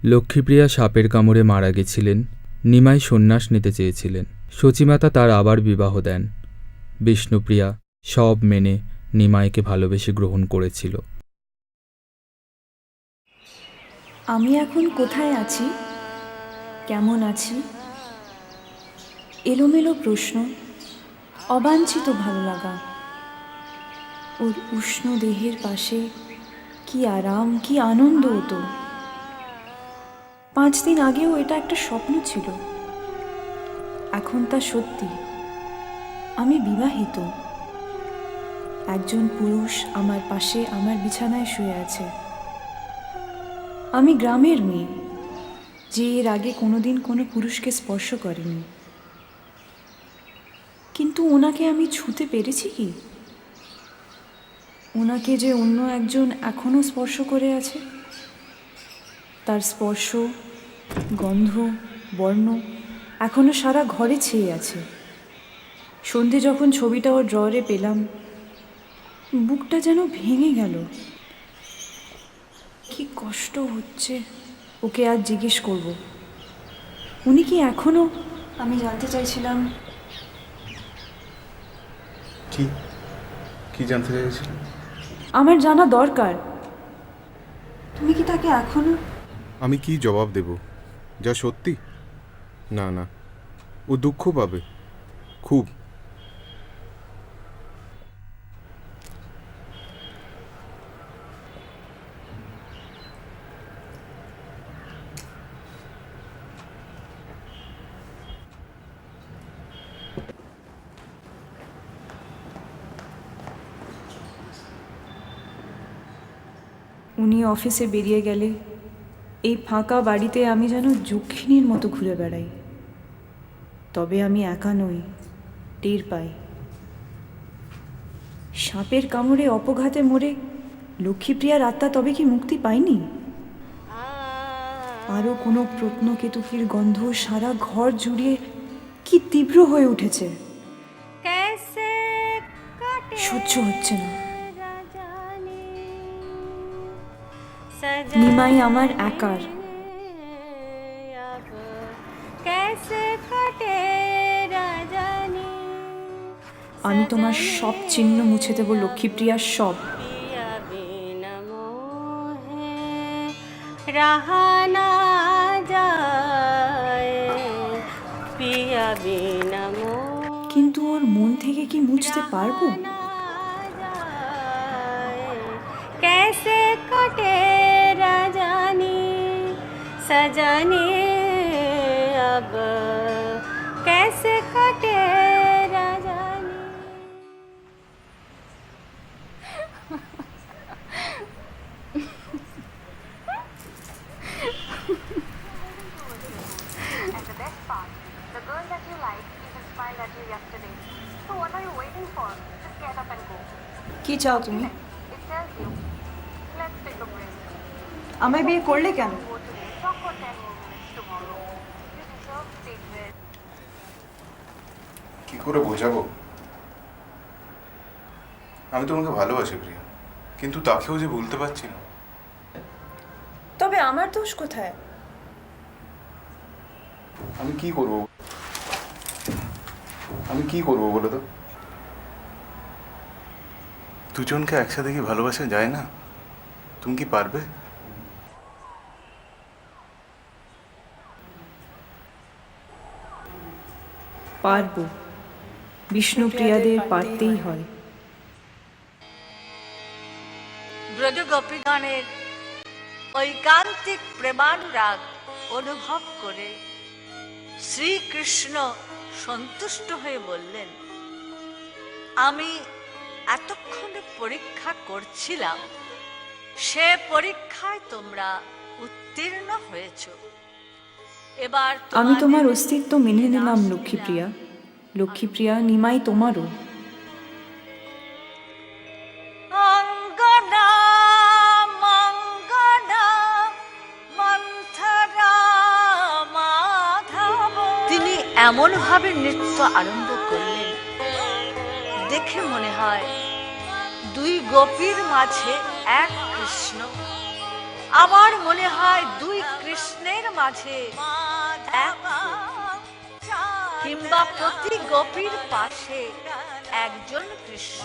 লক্ষ্মীপ্রিয়া সাপের কামড়ে মারা গেছিলেন। নিমাই সন্ন্যাস নিতে চেয়েছিলেন। সচিমাতা তার আবার বিবাহ দেন। বিষ্ণুপ্রিয়া সব মেনে নিমাইকে ভালোবেসে গ্রহণ করেছিল। আমি এখন কোথায় আছি, কেমন আছি? এলোমেলো প্রশ্ন, অবাঞ্ছিত ভালো লাগা। ওর উষ্ণ দেহের পাশে কি আরাম, কি আনন্দ হতো। 5 দিন আগেও এটা একটা স্বপ্ন ছিল, এখন তা সত্যি। আমি বিবাহিত, একজন পুরুষ আমার পাশে আমার বিছানায় শুয়ে আছে। আমি গ্রামের মেয়ে, যে এর আগে কোনোদিন কোনো পুরুষকে স্পর্শ করেনি। কিন্তু ওনাকে আমি ছুঁতে পেরেছি কি? ওনাকে যে অন্য একজন এখনো স্পর্শ করে আছে, তার স্পর্শ, গন্ধ, বর্ণ এখনো সারা ঘরে ছেয়ে আছে। সন্ধে যখন ছবিটা ওর ড্রয়ারে পেলাম, বুকটা যেন ভেঙে গেল। কি কষ্ট হচ্ছে। ওকে আজ জিজ্ঞেস করব, উনি কি এখনো? আমি জানতে চাইছিলাম। কি জানতে চাইছিলেন? আমার জানা দরকার, তুমি কি তাকে এখনো? আমি কি জবাব দেব? যা সত্যি? না না, ও দুঃখ পাবে খুব। উনি অফিসে বেরিয়ে গেলে এই ফাঁকা বাড়িতে আমি যেন যক্ষিণীর মতো ঘুরে বেড়াই। তবে আমি একা নই, টের পাই। সাপের কামড়ে অপঘাতে মরে লক্ষ্মীপ্রিয়ার আত্মা তবে কি মুক্তি পায়নি? আরও কোনো প্রত্নকেতুকির গন্ধ সারা ঘর জুড়িয়ে কি তীব্র হয়ে উঠেছে। সহ্য হচ্ছে না। নিমাই আমার একার। আমি তোমার সব চিহ্ন মুছে দেব লক্ষ্মীপ্রিয়ার, সব। কিন্তু ওর মন থেকে কি মুছতে পারবো? सजनी अब कैसे कटे Rajni. And the best part, the girl that you like even smiled at you yesterday. So what are you waiting for? Just get up and go. কি চাও তুমি? It tells you. Let's take a break. আমায় বিয়ে করলে কেন? Go today. Talk for 10 more minutes tomorrow. You deserve to take rest. কি করে বোঝাবো? আমি তোমাকে ভালোবাসি প্রিয়া, কিন্তু তাকেও যে ভুলতে পারছি না। তবে আমার দোষ কোথায়? আমি কি করব? বলো তো? দুজনকে একসাথে কি ভালোবাসা যায় না? তুমি কি পারবে? পারবো। বিষ্ণুপ্রিয়াদের পারতেই হয়। ব্রজগোপীগণের ঐকান্তিক প্রেমানুরাগ অনুভব করে শ্রীকৃষ্ণ সন্তুষ্ট হয়ে বললেন, আমি এতক্ষণে পরীক্ষা করছিলাম, সে পরীক্ষায় তোমরা উত্তীর্ণ হয়েছ। এবার আমি তোমার অস্তিত্ব মেনে নিলাম লক্ষ্মীপ্রিয়া। লক্ষ্মীপ্রিয়া, নিমাই তোমারও। তিনি এমন ভাবে নৃত্য আরম্ভ করলেন, দেখে মনে হয় দুই গোপীর মাঝে এক কৃষ্ণ। আমার মনে হয় দুই কৃষ্ণ মাঝে এক কিংবা প্রতি গোপীর পাশে একজন কৃষ্ণ।